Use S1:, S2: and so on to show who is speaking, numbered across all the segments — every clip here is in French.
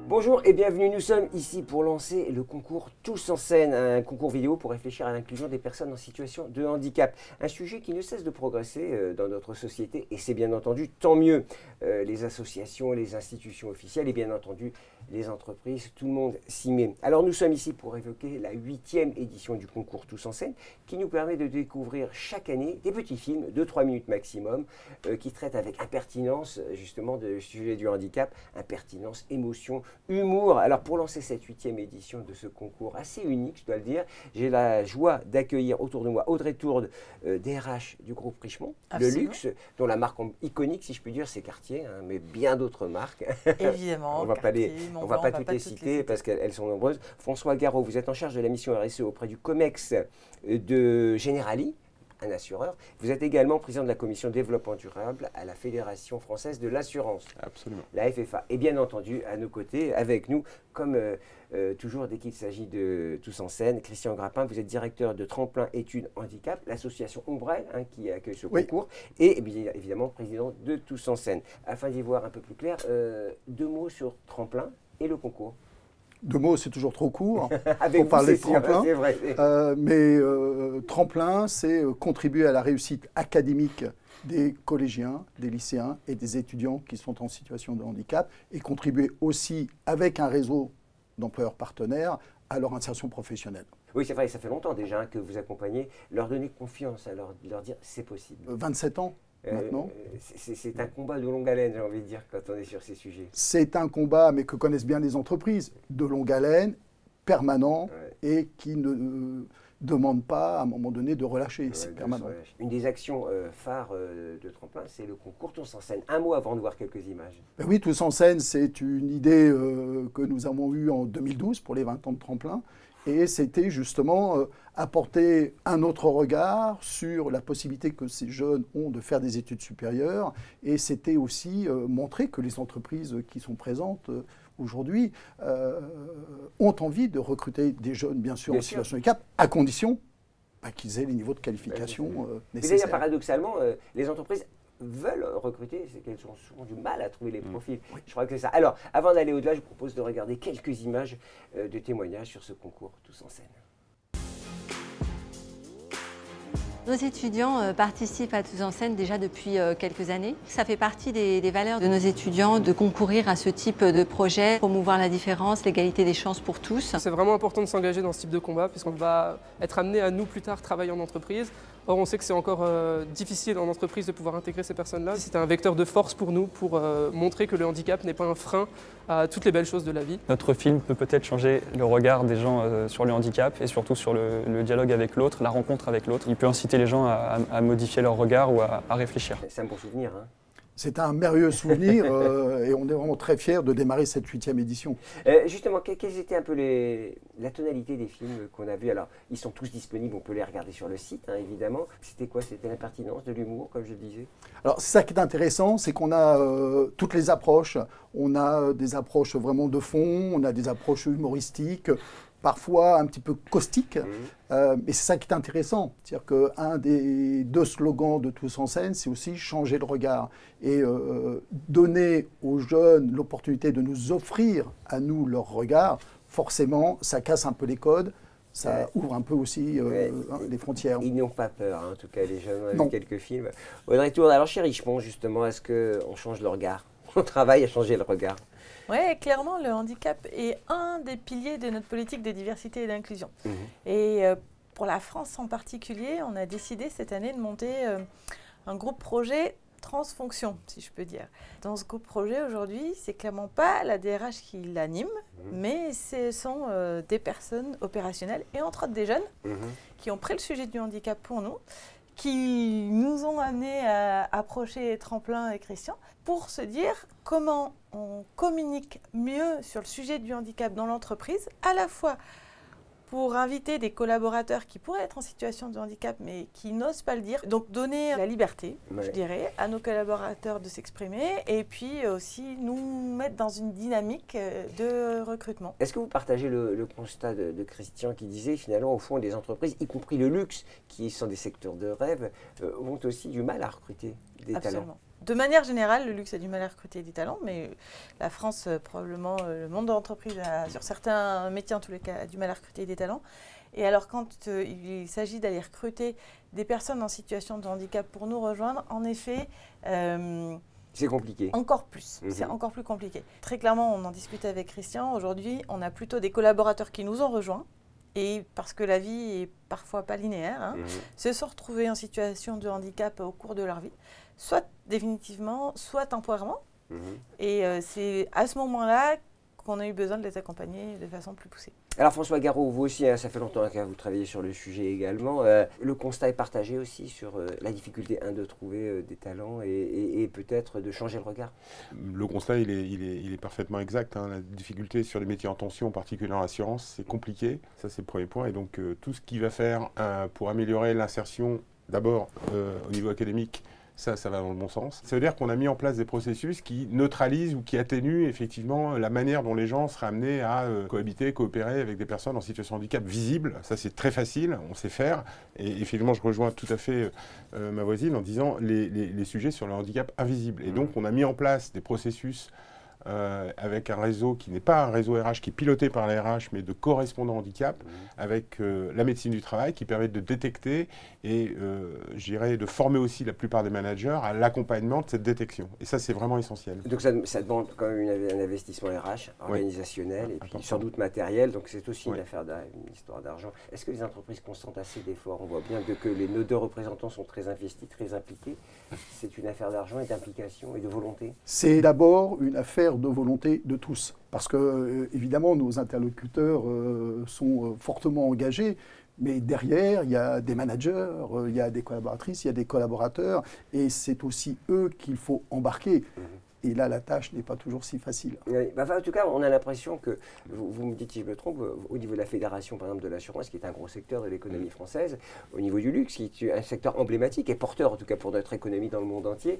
S1: Bonjour et bienvenue, nous sommes ici pour lancer le concours Tous en scène, un concours vidéo pour réfléchir à l'inclusion des personnes en situation de handicap. Un sujet qui ne cesse de progresser dans notre société et c'est bien entendu tant mieux. Les associations, les institutions officielles et bien entendu les entreprises, tout le monde s'y met. Alors nous sommes ici pour évoquer la 8e édition du concours Tous en scène qui nous permet de découvrir chaque année des petits films de 3 minutes maximum qui traitent avec impertinence justement du sujet du handicap, impertinence, émotion, humour. Alors pour lancer cette 8e édition de ce concours assez unique, je dois le dire, j'ai la joie d'accueillir autour de moi Audrey Tourde, DRH du groupe Richemont, le luxe, dont la marque iconique, si je puis dire, c'est Cartier, hein, mais bien d'autres marques.
S2: Évidemment,
S1: on ne va pas toutes les citer parce qu'elles sont nombreuses. François Garot, vous êtes en charge de la mission RSE auprès du COMEX de Generali, un assureur. Vous êtes également président de la commission développement durable à la Fédération française de l'assurance.
S3: Absolument.
S1: La FFA. Et bien entendu, à nos côtés, avec nous, comme toujours dès qu'il s'agit de Tous en scène, Christian Grappin, vous êtes directeur de Tremplin Études Handicap, l'association Ombrelle qui accueille ce concours, et bien évidemment président de Tous en scène. Afin d'y voir un peu plus clair, 2 mots sur Tremplin et le concours.
S4: 2 mots, c'est toujours trop court
S1: pour
S4: parler de tremplin.
S1: C'est vrai.
S4: Mais tremplin, c'est contribuer à la réussite académique des collégiens, des lycéens et des étudiants qui sont en situation de handicap et contribuer aussi avec un réseau d'employeurs partenaires à leur insertion professionnelle.
S1: Oui, c'est vrai, ça fait longtemps déjà que vous accompagnez, leur donner confiance, leur dire c'est possible.
S4: 27 ans. Maintenant.
S1: C'est un combat de longue haleine, j'ai envie de dire, quand on est sur ces sujets.
S4: C'est un combat, mais que connaissent bien les entreprises, de longue haleine, permanent, et qui ne demande pas, à un moment donné, de relâcher. C'est permanent.
S1: Une des actions phares de Tremplin, c'est le concours Tous en scène. Un mot avant de voir quelques images.
S4: Ben oui, Tous en scène, c'est une idée que nous avons eue en 2012 pour les 20 ans de Tremplin. Et c'était justement apporter un autre regard sur la possibilité que ces jeunes ont de faire des études supérieures. Et c'était aussi montrer que les entreprises qui sont présentes aujourd'hui ont envie de recruter des jeunes, bien sûr, en situation de handicap, à condition qu'ils aient les niveaux de qualification nécessaires.
S1: Mais d'ailleurs, paradoxalement, les entreprises veulent recruter, c'est qu'elles ont souvent du mal à trouver les profils. Oui. Je crois que c'est ça. Alors, avant d'aller au-delà, je vous propose de regarder quelques images de témoignages sur ce concours Tous en scène.
S2: Nos étudiants participent à Tous en scène déjà depuis quelques années. Ça fait partie des valeurs de nos étudiants de concourir à ce type de projet, promouvoir la différence, l'égalité des chances pour tous.
S5: C'est vraiment important de s'engager dans ce type de combat puisqu'on va être amené à nous plus tard travailler en entreprise. Or, on sait que c'est encore difficile en entreprise de pouvoir intégrer ces personnes-là. C'est un vecteur de force pour nous, pour montrer que le handicap n'est pas un frein à toutes les belles choses de la vie.
S3: Notre film peut peut-être changer le regard des gens sur le handicap et surtout sur le dialogue avec l'autre, la rencontre avec l'autre. Il peut inciter les gens à modifier leur regard ou à réfléchir.
S1: C'est un bon souvenir, hein.
S4: C'est un merveilleux souvenir et on est vraiment très fiers de démarrer cette 8e édition.
S1: Justement, quelles étaient un peu la tonalité des films qu'on a vus? Alors, ils sont tous disponibles, on peut les regarder sur le site, hein, évidemment. C'était quoi? C'était l'impertinence, de l'humour, comme je le disais?
S4: Alors, c'est ça qui est intéressant, c'est qu'on a toutes les approches. On a des approches vraiment de fond, on a des approches humoristiques, parfois un petit peu caustique, mais c'est ça qui est intéressant. C'est-à-dire qu'un des 2 slogans de Tous en scène, c'est aussi changer le regard et donner aux jeunes l'opportunité de nous offrir à nous leur regard. Forcément, ça casse un peu les codes, ça ouvre un peu aussi les frontières.
S1: Ils n'ont pas peur, hein, en tout cas, les jeunes. On a vu quelques films. Audrey Tourde, alors chez Richemont, justement, est-ce qu'on change le regard? On travaille à changer le regard.
S6: Oui, clairement, le handicap est un des piliers de notre politique de diversité et d'inclusion. Et pour la France en particulier, on a décidé cette année de monter un groupe projet transfonction, si je peux dire. Dans ce groupe projet, aujourd'hui, c'est clairement pas la DRH qui l'anime, mais ce sont des personnes opérationnelles et entre autres des jeunes qui ont pris le sujet du handicap pour nous, qui nous ont amenés à approcher Tremplin et Christian pour se dire comment on communique mieux sur le sujet du handicap dans l'entreprise, à la fois pour inviter des collaborateurs qui pourraient être en situation de handicap mais qui n'osent pas le dire. Donc donner la liberté, je dirais, à nos collaborateurs de s'exprimer et puis aussi nous mettre dans une dynamique de recrutement.
S1: Est-ce que vous partagez le constat de Christian qui disait finalement au fond des entreprises, y compris le luxe, qui sont des secteurs de rêve, ont aussi du mal à recruter des talents?
S6: de manière générale, le luxe a du mal à recruter des talents, mais la France, probablement, le monde de l'entreprise, sur certains métiers en tous les cas, a du mal à recruter des talents. Et alors quand il s'agit d'aller recruter des personnes en situation de handicap pour nous rejoindre, en effet,
S1: c'est compliqué.
S6: Encore plus, c'est encore plus compliqué. Très clairement, on en discutait avec Christian, aujourd'hui, on a plutôt des collaborateurs qui nous ont rejoints, et parce que la vie est parfois pas linéaire, hein, se sont retrouvés en situation de handicap au cours de leur vie, soit définitivement, soit temporairement. Et c'est à ce moment-là qu'on a eu besoin de les accompagner de façon plus poussée.
S1: Alors François Garot, vous aussi, hein, ça fait longtemps que vous travaillez sur le sujet également. Le constat est partagé aussi sur la difficulté de trouver des talents et peut-être de changer le regard.
S7: Le constat, il est parfaitement exact. Hein. La difficulté sur les métiers en tension, en particulier en assurance, c'est compliqué. Ça, c'est le premier point. Et donc, tout ce qui va faire pour améliorer l'insertion, d'abord au niveau académique, ça va dans le bon sens. Ça veut dire qu'on a mis en place des processus qui neutralisent ou qui atténuent effectivement la manière dont les gens seraient amenés à cohabiter, coopérer avec des personnes en situation de handicap visible. Ça, c'est très facile, on sait faire. Et effectivement, je rejoins tout à fait ma voisine en disant les sujets sur le handicap invisible. Et donc, on a mis en place des processus avec un réseau qui n'est pas un réseau RH qui est piloté par la RH, mais de correspondants handicap, avec la médecine du travail qui permet de détecter et, je dirais, de former aussi la plupart des managers à l'accompagnement de cette détection. Et ça, c'est vraiment essentiel.
S1: Donc ça demande quand même un investissement RH, organisationnel, et puis sans doute matériel, donc c'est aussi une histoire d'argent. Est-ce que les entreprises consentent assez d'efforts? On voit bien que nos deux représentants sont très investis, très impliqués. C'est une affaire d'argent et d'implication et de volonté?
S4: C'est d'abord une affaire de volonté de tous. Parce que, évidemment, nos interlocuteurs sont fortement engagés, mais derrière, il y a des managers, il y a des collaboratrices, il y a des collaborateurs, et c'est aussi eux qu'il faut embarquer. Et là, la tâche n'est pas toujours si facile.
S1: Oui, en tout cas, on a l'impression que, vous me dites si je me trompe, au niveau de la fédération, par exemple, de l'assurance, qui est un gros secteur de l'économie française, au niveau du luxe, qui est un secteur emblématique et porteur, en tout cas pour notre économie dans le monde entier,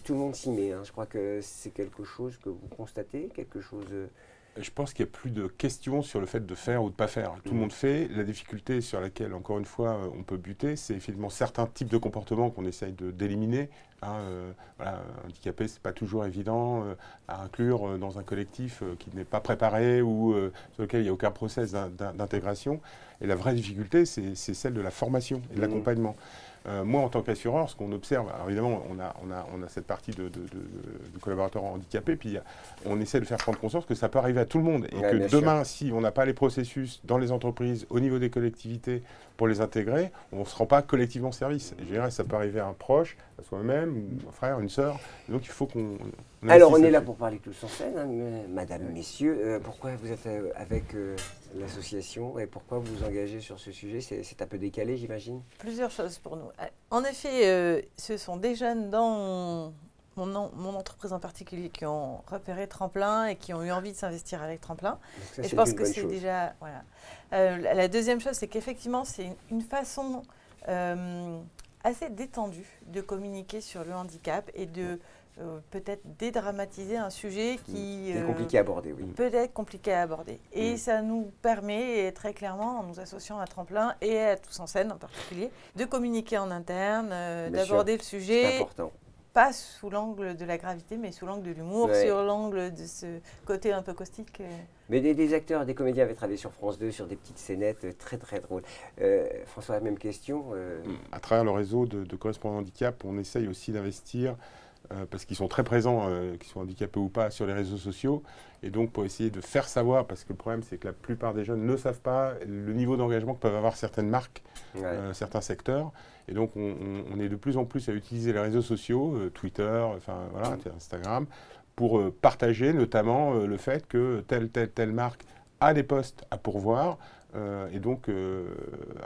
S1: tout le monde s'y met. Hein. Je crois que c'est quelque chose que vous constatez, quelque chose...
S7: Je pense qu'il n'y a plus de questions sur le fait de faire ou de ne pas faire. Tout le monde fait. La difficulté sur laquelle, encore une fois, on peut buter, c'est effectivement certains types de comportements qu'on essaye d'éliminer. Hein, handicapé, ce n'est pas toujours évident à inclure dans un collectif qui n'est pas préparé ou sur lequel il n'y a aucun process d'intégration. Et la vraie difficulté, c'est celle de la formation et de l'accompagnement. Moi, en tant qu'assureur, ce qu'on observe, alors évidemment, on a cette partie de collaborateurs handicapés, puis on essaie de faire prendre conscience que ça peut arriver à tout le monde. Et que demain, si on n'a pas les processus dans les entreprises, au niveau des collectivités, pour les intégrer, on ne se rend pas collectivement service. Et je dirais, ça peut arriver à un proche, à soi-même, ou un frère, une sœur. Donc, il faut qu'on...
S1: Alors, on est là pour parler tous en scène, hein, madame, messieurs. Pourquoi vous êtes avec l'association et pourquoi vous vous engagez sur ce sujet? C'est un peu décalé, j'imagine?
S6: Plusieurs choses pour nous. En effet, ce sont des jeunes dans mon entreprise en particulier qui ont repéré Tremplin et qui ont eu envie de s'investir avec Tremplin.
S1: Ça,
S6: et je pense que c'est déjà... Voilà. La deuxième chose, c'est qu'effectivement, c'est une façon assez détendue de communiquer sur le handicap et de... peut-être dédramatiser un sujet qui
S1: est compliqué à aborder, oui.
S6: Peut-être compliqué à aborder. Et ça nous permet, très clairement, en nous associant à Tremplin et à Tous en Scène en particulier, de communiquer en interne, d'aborder le sujet.
S1: C'est important.
S6: Pas sous l'angle de la gravité, mais sous l'angle de l'humour, sur l'angle de ce côté un peu caustique.
S1: Mais des acteurs, des comédiens avaient travaillé sur France 2, sur des petites scénettes très très drôles. François, même question.
S7: À travers le réseau de correspondants handicap, on essaye aussi d'investir parce qu'ils sont très présents, qu'ils soient handicapés ou pas, sur les réseaux sociaux. Et donc, pour essayer de faire savoir, parce que le problème, c'est que la plupart des jeunes ne savent pas le niveau d'engagement que peuvent avoir certaines marques, certains secteurs. Et donc, on est de plus en plus à utiliser les réseaux sociaux, Twitter, Instagram, pour partager notamment le fait que telle marque a des postes à pourvoir. Et donc,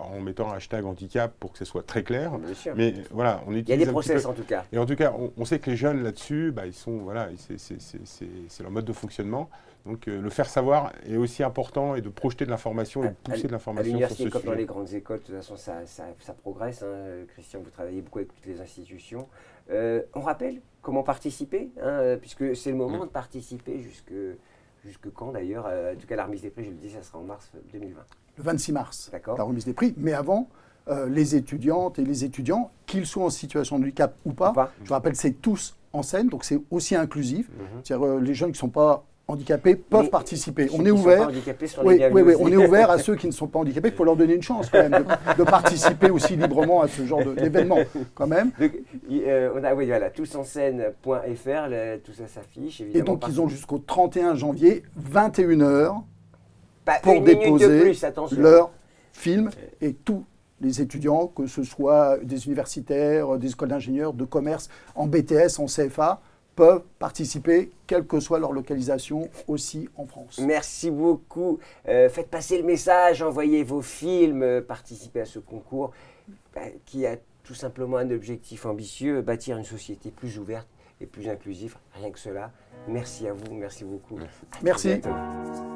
S7: en mettant un hashtag handicap pour que ce soit très clair.
S1: Bien sûr.
S7: Mais voilà, on utilise.
S1: Il y a des process en tout cas.
S7: Et en tout cas, on sait que les jeunes là-dessus, ils sont, voilà, c'est leur mode de fonctionnement. Donc, le faire savoir est aussi important et de projeter de l'information et de pousser de l'information sur ce sujet.
S1: Comme dans les grandes écoles, de toute façon, ça progresse. Hein. Christian, vous travaillez beaucoup avec toutes les institutions. On rappelle comment participer, hein, puisque c'est le moment de participer jusque quand d'ailleurs? En tout cas, la remise des prix, je le dis, ça sera en mars 2020.
S4: Le 26 mars,
S1: la
S4: remise des prix. Mais avant, les étudiantes et les étudiants, qu'ils soient en situation de handicap ou pas. Je vous rappelle, c'est tous en scène, donc c'est aussi inclusif. C'est-à-dire les jeunes qui ne sont pas handicapés peuvent participer. On est ouvert. Oui, on est ouvert à ceux qui ne sont pas handicapés. Il faut leur donner une chance quand même de participer aussi librement à ce genre d'événement quand même.
S1: Donc, on a, oui, voilà, tousenseine.fr, tout ça s'affiche.
S4: Et donc ils ont jusqu'au 31 janvier, 21h,
S1: Pas
S4: pour
S1: une minute de
S4: déposer
S1: plus, attention.
S4: leur film, et tous les étudiants, que ce soit des universitaires, des écoles d'ingénieurs, de commerce, en BTS, en CFA, peuvent participer, quelle que soit leur localisation, aussi en France.
S1: Merci beaucoup. Faites passer le message, envoyez vos films, participez à ce concours qui a tout simplement un objectif ambitieux, bâtir une société plus ouverte et plus inclusive. Rien que cela. Merci à vous, merci beaucoup.
S4: Merci.
S1: À très bientôt.